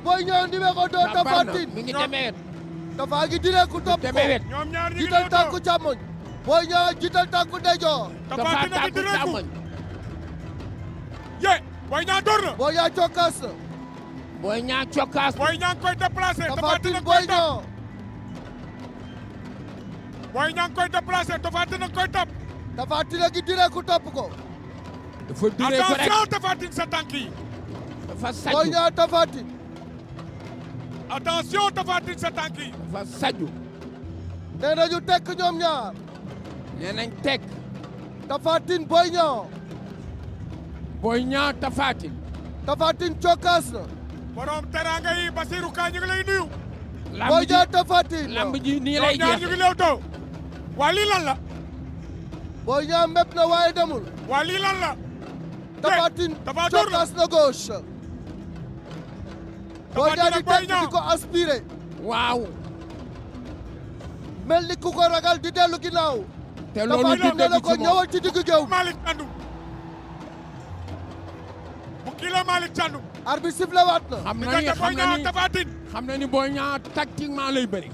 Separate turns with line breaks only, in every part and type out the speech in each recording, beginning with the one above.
Boy Niang numéro 2 Tapha Tine
mi ngi demee
Tapha ngi direeku topp ko
ñoom ñaar ñu ngi
jiital tànku càmmoñ Boy Niang jiital tànku ndeyjoor
Tapha Tine ngi direeku ye Boy Niang door na
Boy Niang cokkaas na
Boy Niang cokkaas
Boy Niang koy déplacé
Tapha Tine Boy Niang
Boy Niang koy déplacé Tapha Tine koy topp
Tapha Tine ngi direeku topp ko
dafa duree ko rek
attention Tapha Tine sa tànk yi
dafa
Boy
saju
Niang Tapha Tine
attention Tapha Tine sa tànk yi
dafa saju
nee nañu tekk ñoom ñaar
nee nañ teg
Tapha Tine Boy Niang
Boy Niang Tapha Tine
Tapha Tine cokkaas na
borom teranga yi Basirou Ka ñu ngi lay nuyu
Boy Niang Tapha Tine
lamb ji nii
ñoom
lay
ñaar ñu ngi
jeex
leew too waa lii lan la
Boy Niang mépp na waaye demul
waa lii lan la
Tapha Tine
Tapha door na
cokkaas na gauche Boy Niang di tekk di ko aspiré
waaw
mel ni ku ko ragal di dellu ginnaaw
te
Tapha
loolu
Tine
du
nee na
dëgg
ko
ci moom
ñëwal ci diggu géew
Malick Thiandoum bu kii la Malick Thiandoum
arbitre sifflé waat na
xam na ni
diggante Boy
xam na
Niang
ni
Tapha Tine
xam na ni Boy Niang tactiquement lay bëri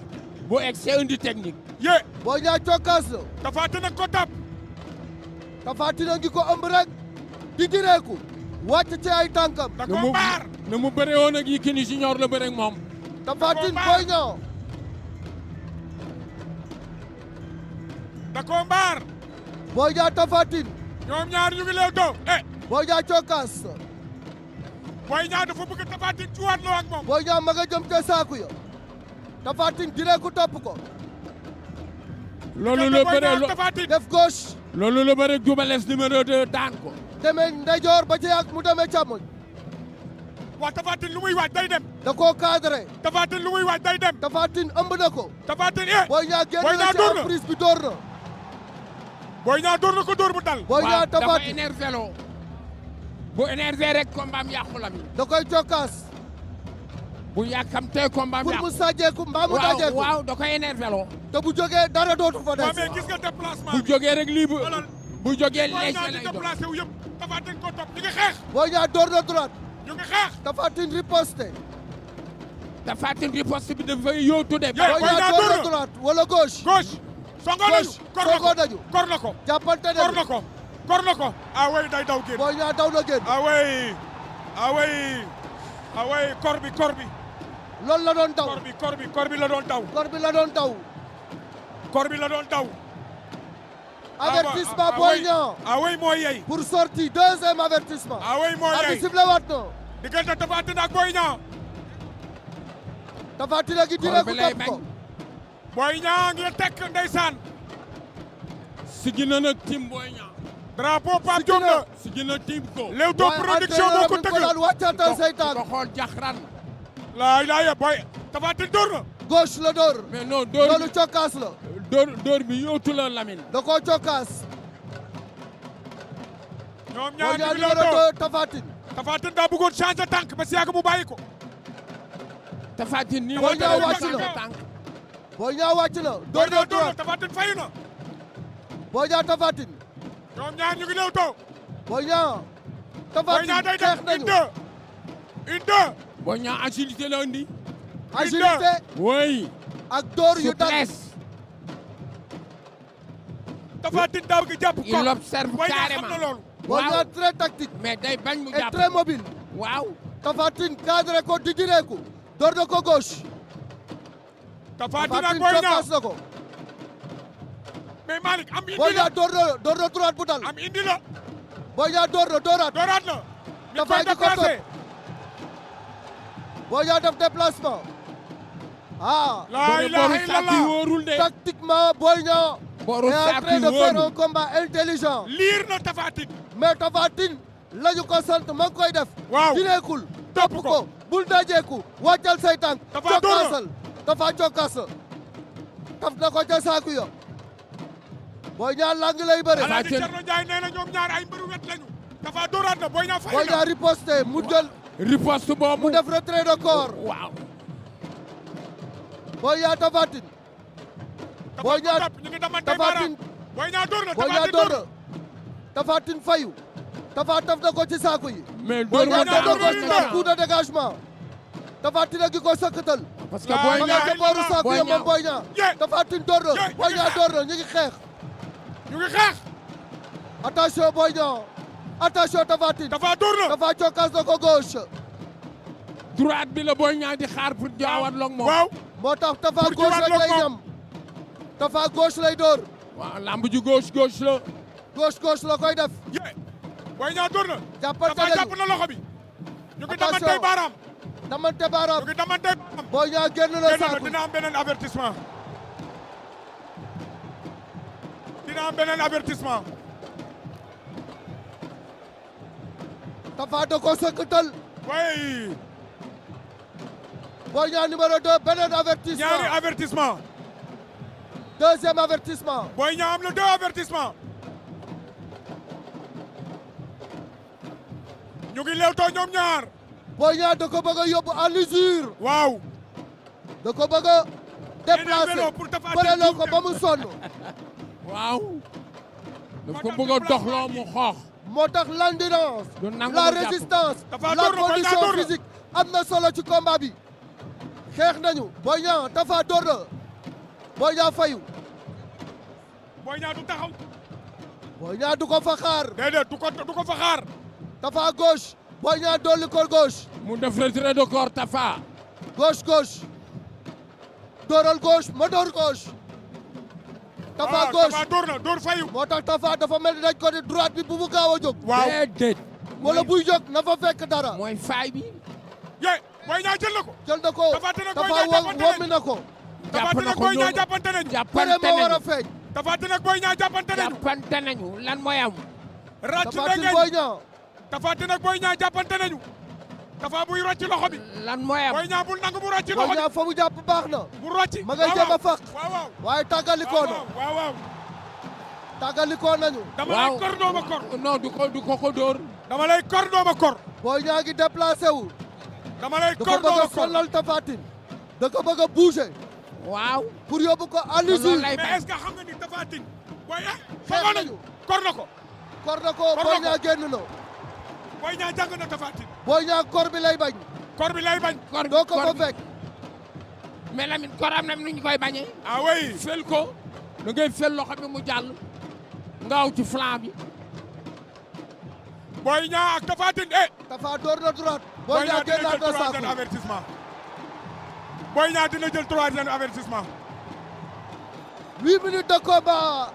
bu egg c'est indi technique
ye
Boy Niang cokkaas na
Tapha Tine ko tap
Tapha Tine ngi ko ëmb rek di direeku wàcc ci ay tànkam
da ko mbaar
na mu bëre woon ak Yékini Junior la bëre ak moom
Tapha Tine Boy Niang
da ko mbaar
Boy Niang Tapha Tine
ñoom ñaar ñu ngi leew too
Boy Niang cokkaas
Boy Niang dafa bëgg Tapha Tine cuwaat loo ak moom
Boy Niang ma nga jëm ca saaku ya Tapha Tine direeku topp ko
loolu la
Boy Niang
bëre
Tapha Tine
def gauche
loolu la bëre Doubalès numéro 2 daan ko
demee ndeyjoor ba ci yàgg mu demee càmmoñ
waa Tapha Tine lu muy waaj day dem
da koo cadré
Tapha Tine lu muy waaj day dem
Tapha Tine ëmb na ko
Tapha Tine
Boy Niang génn
Boy
na
Niang
ci
door na
emprise bi door na
Boy Niang door na ko door bu dal
Boy
waaw
Niang Tapha
dafa
Tine
énervé loo bu énervé rek combat am yàqu la mi
da koy cokkaas
bu yàkkamtee combat am
pour
yàqu
mu sàjjeeku mbaa mu
waaw
dajeeku
waaw da koy énervé loo
te bu jógee dara dootu fa
waaw
des
mais gis nga déplacement
bu jógee rek lii bu jógee
Boy
léegi
Niang
lay
di
doon
déplacé wu yëpp Tapha Tine ko topp ñu ngi xeex
Boy Niang door na droite
ñu ngi xeex
Tapha Tine riposté
Tapha Tine riposte bi dafay yóotu de
Boy
Boy Niang
Niang
door
door
na
na.
droite wala gauche
gauche songo nañu
songoo nañu
kor na ko
jàppante
kor na
nañu
ko kor na ko ah way day daw génn
Boy Niang daw na génn
ah way ah way ah way kor bi
loolu la doon daw
kor bi la doon daw
kor bi la doon daw
kor bi la doon daw
avertissement Boy Niang
ah way mooy yey
pour sortie deuxième avertissement
ah way mooy
arbitre
yey
sifflé waat na
diggante Tapha Tine ak Boy Niang
Tapha Tine a ngi direeku
lay
topp ko
Boy Niang ngi tekk ndeysaan
sigi na nag tim Boy Niang
drapeau Pape Diop la
sigi na tim ko
Leewtoo production moo ko tëgg
daan wàccaatal say tànk
ko xool jaxran
laa ilaaha boy Tapha Tine door na
gauche la door
mais non door
loolu cokkaas la
door bi yóotu la Lamine
da koo cokkaas
ñoom
Boy
ñaar ñu
Niang
ngi
numéro
Leewtoo
2 Tapha Tine
Tapha Tine daa bëggoon changer tànk ba si yàgg mu bàyyi ko
Tapha Tine nii
Boy Niang
la
wàcc na.
tànk
Boy Niang wàcc na
Boy
door na
Niang door na
droite
Tapha Tine fayu na
Boy Niang Tapha Tine
ñoom ñaar ñu ngi Leewtoo
Boy Niang Tapha
Boy
Tine
Niang day
xeex
def
nañu
une deux
Boy Niang agilité la indi
agilité
oui
ak door yu dal
souplesse
Tapha Tine daa bëgg jàpp
il observe
Boy Niang xam na
carrément
loolu
Boy
waaw
Niang très tactique
mais day bañ mu
et
jàpp
très mobile
waaw
Tapha Tine cadré ko di direeku door na ko gauche
Tapha Tine
Tapha
ak
Tine
Boy Niang
cokkaas na ko
mais Malick am
Boy
indi la
Niang door na droite bu dal
am indi la
Boy Niang door na dooraat
dooraat la mi
Tapha
koy
ngi ko
déplacé
Boy Niang def déplacement ah
laa ilaaha
boru saak yi
illallah
wóorul de
tactiquement Boy Niang
boru
est en
saak
train
yi
de faire un
wóorul
combat intelligent
liir na Tapha Tine
mais Tapha Tine lañu ko sant ma ngi koy def
waaw
direekul
topp
topp
ko.
ko bul dajeeku wàccal say tànk
Tapha door na.
cokkaasal Tapha cokkaas taf na ko ca saaku ya Boy Niang lang lay bëre
Alaaji Cerno Njaay nee na ñoom ñaar ay mbëru wet lañu Tapha dooraat na Boy Niang fayu
Boy
na
Niang riposté mu jël
riposte
mu
boobu
def retrait de corps
waaw
Boy Niang Tapha Tine Boy Niang
ñu ngi damante
Tapha
baaraam
Tine
Boy Niang door na
Boy
Tapha
Niang
Tine
door
door
na Tapha Tine fayu Tapha taf na ko ci saaku yi
mais
Boy
door
Niang door na
door
ko
na
ci
door na.
coup de dégagement Tapha Tine gi ko sëkkatal.
parce que Boy
ma nga ca booru
Niang
saako ya moom Boy Niang. Tapha Tine door na. Boy Niang door na ñu ngi xeex.
ñu ngi xeex.
attention Boy Niang. attention Tapha Tine.
Tapha door na.
Tapha cokkaas na ko gauche.
droite bi la Boy Niang di xaar pour jaawarloo ak moom.
waaw.
moo tax Tapha
Pour
gauche rek lay
jaawarloo
ñam. Tapha gauche lay door.
waaw lamb ju gauche la.
gauche la koy def.
Boy Niang door na.
jàppante
Tapha
nañu.
jàpp na loxo bi. ñu ngi
Attention.
damantey baaraam.
damante baaraam.
ñu ngi damantey baaraam.
Boy Niang génn na
génn na
saako.
dina am beneen avertissement. dina am beneen avertissement.
Tapha da ko sëkkatal.
way
Boy Niang numéro 2 beneen avertissement.
ñaari avertissement.
deuxième avertissement.
Boy Niang am na 2 avertissement. ñu ngi leewtoo ñoom ñaar.
Boy Niang da ko bëgg a yóbbu à l'usure.
waaw.
da ko bëgg a déplacer.
vélo pour Tapha Tine
bëreloo ko ba mu sonn.
waaw. daf ko bëgg a doxloo mu xoox.
moo tax l'endurance.
du nangu
la
mu jàpp.
résistance.
Tapha
la
door na, Boy Niang
condition
door na.
physique am na solo ci combat bi. xeex nañu. Boy Niang Tapha door na. Boy Niang fayu.
Boy Niang du taxaw.
Boy Niang du ko fa xaar.
déedéet du ko fa xaar.
Tapha gauche. Boy Niang dolli ko gauche.
mu def retrait de corps Tapha.
gauche. dooral gauche ma door gauche. Tapha gauche.
Tapha door na door fayu.
moo tax Tapha dafa mel ni dañ ko di droite bi bu mu gaaw a jóg.
waaw.
déedéet.
wala buy jóg na fa fekk dara.
mooy faay bi.
Boy Niang jël na ko.
jël na ko.
Tapha Tine ak Boy
Tapha
Niang jàppante
wommi na ko.
Tapha Tine ak Boy Niang jàppante nañu.
bëre
jàppante
moo war a
nañu.
feeñ.
Tapha Tine ak Boy Niang jàppante nañu.
jàppante nañu lan mooy am.
ràcc
Tapha
na
Tine
ngeen.
Boy Niang.
Tapha Tine ak Boy Niang jàppante nañu. Tapha buy rocci loxo bi.
lan mooy am.
Boy Niang bul nangu mu rocci
Boy
loxo bi.
Niang fa mu jàpp baax na.
bu rocci.
ma ngay jéem a faq.
waaw
waaye tàggalikoo na.
waaw.
tàggalikoo nañu.
dama lay kor doo ma kor.
non du ko dóor.
dama lay kor doo ma kor.
Boy Niang ngi déplacé wu.
dama lay
da ko
kor doo
bëgg
ma
a
kor.
sonal Tapha Tine. da ko bëgg a bouger.
waaw.
pour yóbbu ko à l'usure.
loolu lay
mais
bañ.
est-ce que xam nga ni Tapha Tine. Boy
xeex
nañu
nañu.
kor na ko.
kor na ko
Kor na
Boy
ko.
Niang génn na.
Boy Niang jàng na Tapha Tine.
Boy Niang kor bi lay bañ.
kor bi lay bañ.
doo ko fa fekk.
mais Lamine koram na nu ñu koy bañee.
ah oui.
fel ko da ngay fel loxo bi mu jàll. ngaaw ci flanc bi.
Boy Niang ak Tapha Tine
Tapha door na droite.
Boy
Boy Niang
Niang dina
génnaat
jël
na
troisième
saako.
avertissement. Boy Niang dina jël troisième avertissement.
8 minutes de combat.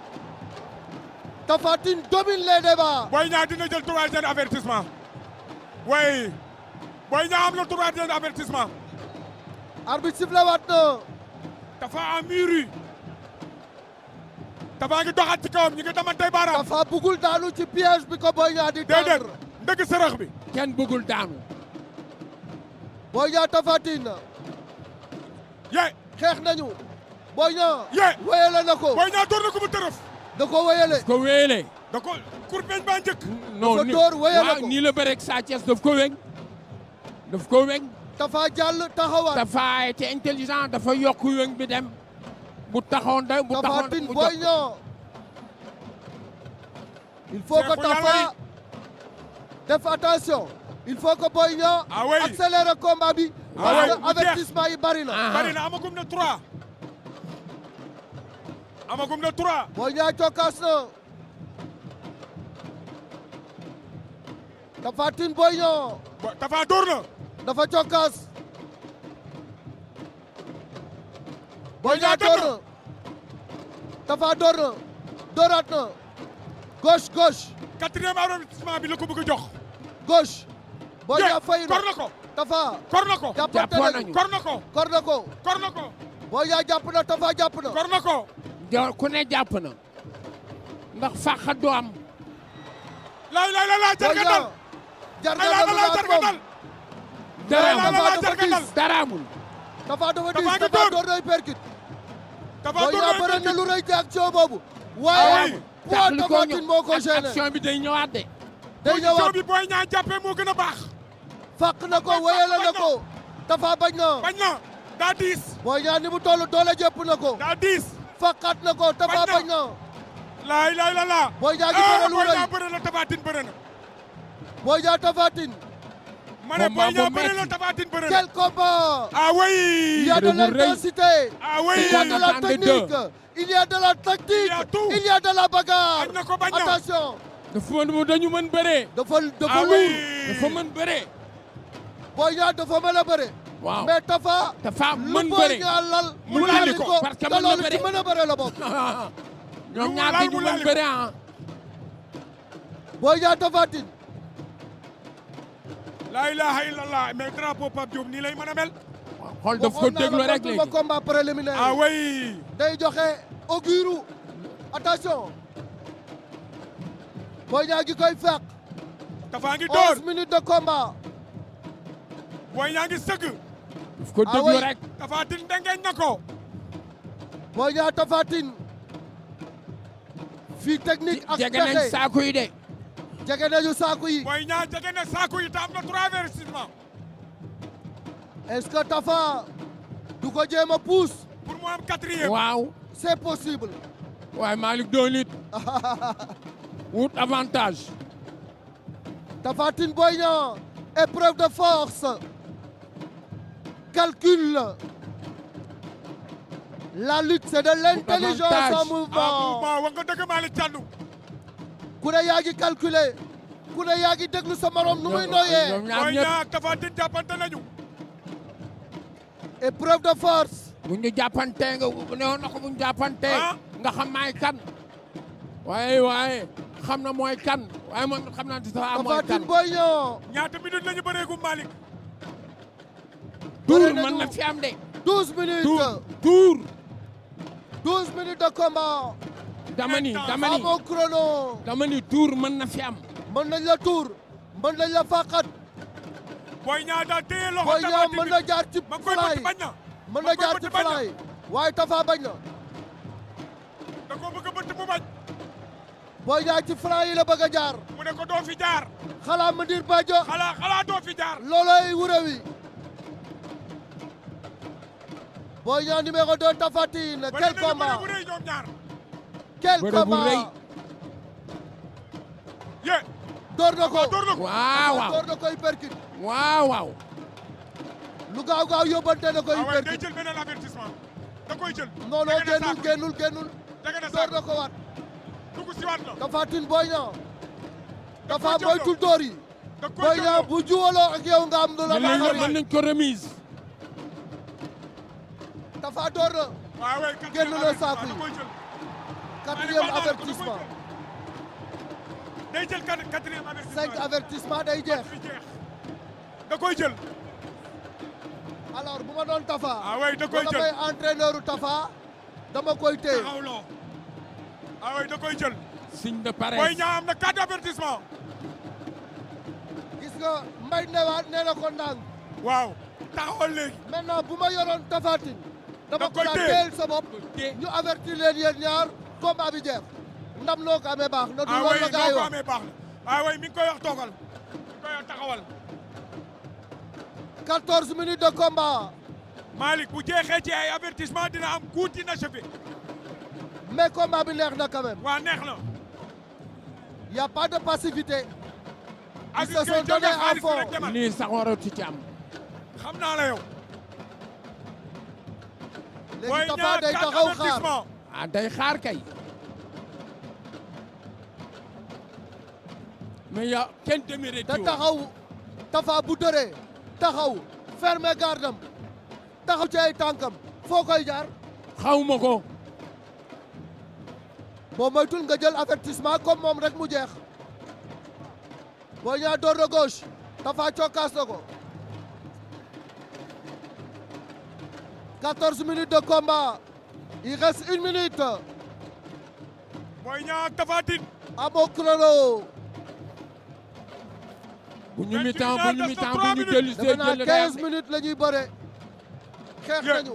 Tapha Tine domine les débats.
Boy Niang dina jël troisième avertissement. oui. Boy Niang am na troisième avertissement.
arbitre sifflé waat na.
Tapha a mûri. Tapha ngi doxaat ci kawam ñu ngi damantey baaraam.
Tapha bugul daanu ci piège bi ko Boy Niang di
déedéet
tendre.
ndëgg sërëx bi.
kenn bëggul daanu.
Boy Niang Tapha Tine.
ye
xeex nañu. Boy Niang.
ye
wéyale na ko.
Boy Niang door na ko mu tërëf.
da ko wéyale.
ko wéele.
da ko kurpeñ baa njëkk.
dafa door wéyale
waaw
ko.
nii la bëreeg Sa Thiès daf ko weñ. daf ko weñ.
Tapha jàll taxawaat.
dafa été intelligent dafa yokk weñ bi dem. bu taxoon da bu
Tapha
taxoon
Tine
mu
Boy
jóg.
Niang. il faut que
Cheikhou Yalla
Tapha def attention. il faut que Boy Niang
ah oui.
accélère combat bi.
Ah
parce
oui,
que
mu jeex.
avertissement yi bari na.
Ah.
bari na amagum na 3. amagum na 3.
Boy Niang cokkaas na. Tapha Tine Boy Niang.
Tapha door na.
dafa cokkaas. Boy Niang door na. Tapha door na. dooraat na. gauche.
quatrième avertissement bi la ko bëgg a jox.
gauche. Boy Niang fayu na.
kor na ko.
Tapha
kor na ko.
jàppante
jàppoon
nañu.
nañu.
kor na ko.
kor na ko.
kor na ko.
Boy Niang jàpp na Tapha jàpp na.
kor na ko.
ku ne jàpp na. ndax fàq du am.
lay
Boy Niang
jargandal.
jargandal na ak moom.
dara
lay
amul
lay jargandal.
dara amul.
Tapha dafa
Tapha
diis
ngi
Tapha
door.
door nay percute.
Tapha
Boy
door
Niang
na
bëre na lu rëy ci action boobu.
Ah
waaye
oui.
poids Tapha Tine moo ko gêné.
action bi day ñëwaat de.
day
position
ñëwaat
bi Boy Niang jàppee moo gën a baax.
fàq na ko wéyale na ko. Tapha bañ na.
bañ na daa diis.
Boy Niang ni mu toll doole jëpp na ko.
daa diis.
fàqat na ko Tapha
Bañ
bañ
na.
na.
laay la.
Boy Niang gi bëre lu
Boy
rëy.
Niang bëre na Tapha Tine bëre na.
Boy Niang Tapha Tine.
ma ne Boy Niang bëre la Tapha Tine bëre la.
Quel combat!
Ah oui!
Il y a de l'intensité.
Ah oui!
Il y a de la technique. Il y a de la tactique.
Il y a tout.
Il y a de la bagarre.
Bañ na ko bañ na.
Attention.
dañu mën bëree.
dafa
Ah
lourd.
oui!
dafa mën bëree.
Boy Niang dafa mën a bëre.
waaw
mais Tapha.
dafa
lu
mën
Boy
bëre.
Niang lal.
mu lalli ko
parce que
te
mën na
loolu
bëre.
ci mën a bëre la bokk.
ñoom ñaar dañu mën bëre ah.
Boy Niang Tapha Tine.
La ilaha illallah mais drapeau Pape Diop nii lay mën a mel.
xool daf ko déglu rek léegi.
waxoon combat préliminaire.
Ah oui!
day joxe augure. Attention. Boy Niang gi koy fekk.
Tapha ngi door
11 minutes de combat.
Boy Niang ngi sëgg.
daf ko
Ah
déglu
oui.
rek.
Tapha Tine ndengeñ na ko.
Boy Niang Tapha Tine. fii technique ak
jege nañ
pexe.
saako yi de.
jege nañu saako yi.
Boy Niang jege na saako yi te am na 3 avertissement.
est-ce que Tapha du ko jéem a pousse.
pour mu am 4e.
waaw.
c'est possible.
waaye Malick doon it. wut avantage.
Tapha Tine Boy Niang. épreuve de force. calcul. la lutte c'est de l'intelligence
Avantage.
en
ah
mouvement.
mouvement wax nga dëgg Malick Thiandou.
ku ne yaa ngi calculer. ku ne yaa ngi déglu sa morom nu muy
ñoom
nooyee.
ñaar
Boy
ñëpp
Niang ak Tapha Tine jàppante nañu.
épreuve de force.
bu ñu jàppantee nga newoon na ko bu ñu jàppantee
Ah.
nga xam maay kan. waaye xam na mooy kan waaye man xam naa ne Tapha mooy
Tapha
kan.
Tine Boy Niang.
ñaata minutes la ñu bëreegum Malick.
tour
bëre
mën
nañu
na fi am de.
12 minutes.
tour
12 minutes de combat.
dama ni
à mon chrono.
dama ni tour mën na fi am.
mën nañ la tuur. mën nañ la fàqat.
Boy Niang daa téye loxo
Boy
Tapha
Niang
Tine
mën na jaar ci
ma koy
fly.
bëtt bañ na.
mën na jaar ci fly. waaye Tapha bañ na.
da koo bëgg a bëtt mu bañ.
Boy Niang ci fly yi la bëgg a jaar.
mu ne ko doo fi jaar.
xalaa ma dir Badio.
xalaa doo fi jaar.
looloy wure wi. Boy Niang numéro 2 Tapha Tine. quel combat
bu rëy ñoom ñaar.
quel
bëre bu rëy.
combat.
ye
door na ko.
door na ko.
waaw
door na koy perkit.
waaw.
lu gaaw gaaw yóbbante na koy
ah ouais day
perkit.
jël beneen avertissement. da koy jël.
non non
Jege na
génnul
saako.
génnul.
Jege na
door
saako.
na ko waat.
dugg si waat na.
Tapha Tine Boy Niang.
Da
Tapha
koy jël
moytul door yi.
da koy
Boy
jël
Niang bu juwaloo ak yow nga am lu la naqari.
mën nañ ko remise.
Tapha door na.
waaw ouais
génn na saako yi.
da koy jël.
quatrième avertissement.
day jël quatrième avertissement.
5 avertissement day jeex.
da koy jël.
alors bu ma doon Tapha.
ah ouais da koy
wala
jël.
may entraîneur u Tapha. dama koy téye.
taxawloo. ah ouais da koy jël.
signe de
Boy
paresse.
Niang am na 4 avertissement.
gis nga mbay newaat nee na ko ndànk.
waaw taxawal léegi.
maintenant bu ma yoroon Tapha Tine. dama
Da koy
ko daan
téye.
téyel sa bopp.
Téye.
ñu avertir leen yéen ñaar combat bi jeex. ndam noo ko amee baax na du
ah
loolu
ouais
la gars yi
noo ko
wax.
amee baax na. ah ouais mi ngi koy wax toogal. mi ngi koy wax taxawal.
14 minutes de combat.
Malick bu jeexee ci ay avertissement dina am coup d'inachevé.
mais combat bi neex na quand même.
waa neex na.
y a pas de passivité. Ils se
Aziz
sont
Gueye jël
donnés
nga
à
xaalis bi
fond.
rek demal.
lii sax waratu ci am.
xam naa la yow.
léegi
Boy
Tapha
Niang
day
4
taxaw xaar.
avertissement.
ah day xaar kay. mais ya kenn demee
te taxaw Tapha bu dëree taxaw fermer gardam taxaw ci ay tànkam foo koy jaar
xawma ko.
boo moytul nga jël avertissement comme moom rek mu jeex. Boy Niang door na gauche Tapha cokkaas na ko. 14 minutes de combat. Il reste 1 minute.
Boy Niang ak Tapha Tine.
à mon chrono.
bu ñu mi-temps bu ñu mi-temps bu ñu dellu see
defe naa
jël
15 minutes la ñuy bëre. xeex nañu.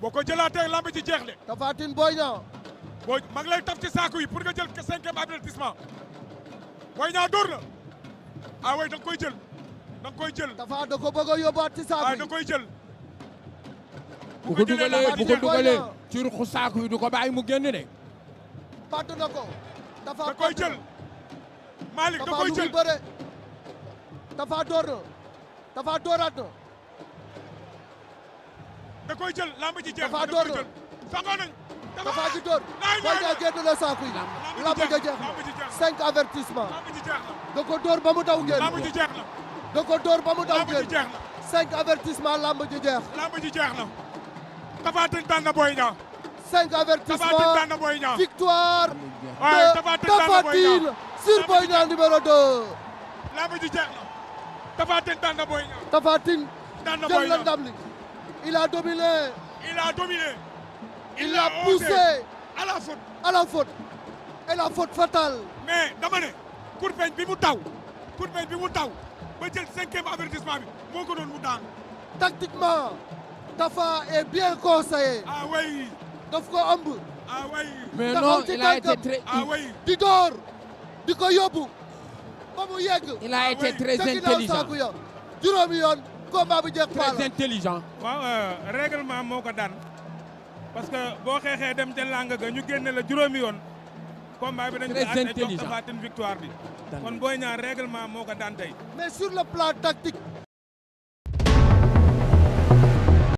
boo ko jëlaatee lamb ji jeex le.
Tapha Tine Boy Niang.
boo mag lay taf ci saako yi pour nga jël 5e avertissement. Boy Niang door na. ah oui da nga koy jël. da nga koy jël.
Tapha da ko bëgg a yóbbuwaat ci saako
ah
yi.
da koy jël.
bu ko dugalee
Boy Niang.
ci ruxu saako yi du ko bàyyi mu génn de.
patt na ko. Tapha
da koy jël. Malick da
Tapha
koy
lu muy
jël.
bëre. Tapha door na Tapha dooraat na
da koy jël lamb ji jeex
Tapha
da
door
koy
na
jël sangoo nañ
Tapha ji door Boy Niang génn na saaku yi lamb ja jeex na 5 avertissement
lamb ji jeex na
da ko door ba mu daw ngeen
lamb ji jeex na
da ko door ba mu daw
lamb ji
ngeen
jeex na
5 avertissement lamb ji jeex
lamb ji jeex na Tapha Tine daan na Boy Niang
5
Tapha Tine
avertissement
daan na Boy Niang
victoire
waaye
de
Tapha Tine daan na
Tapha
Boy Niang
Tine sur Boy Niang numéro 2
lamb ji jeex na Tapha Tine daan na Boy Niang
Tapha Tine
daan na
jël
Boy
na
Niang
ndam li il a dominé
il a dominé
il a poussé
à la faute
à la faute et la faute fatale
mais dama ne kurpeñ bi mu taw kurpeñ bi mu taw ba jël 5e avertissement bi moo ko doon mu daan
tactiquement Tapha est bien conseillé
ah oui
daf ko ëmb
ah oui
mais
taxaw
non
ci
il a été
tànkam.
très
ah oui
di door di ko yóbbu ba mu yegg
il a été
oui.
très
ca ginnaaw
intelligent
saaku ya juróomi yoon combat bi jeex
très
paala
intelligent
waaw règlement moo ko daan parce que boo xeexee dem ca làng ga ñu génne la juróomi yoon combat bi dañ ko
Très
àtte jox
intelligent.
Tapha Tine victoire bi kon Boy Niang règlement moo ko daan tey
mais sur le plan tactique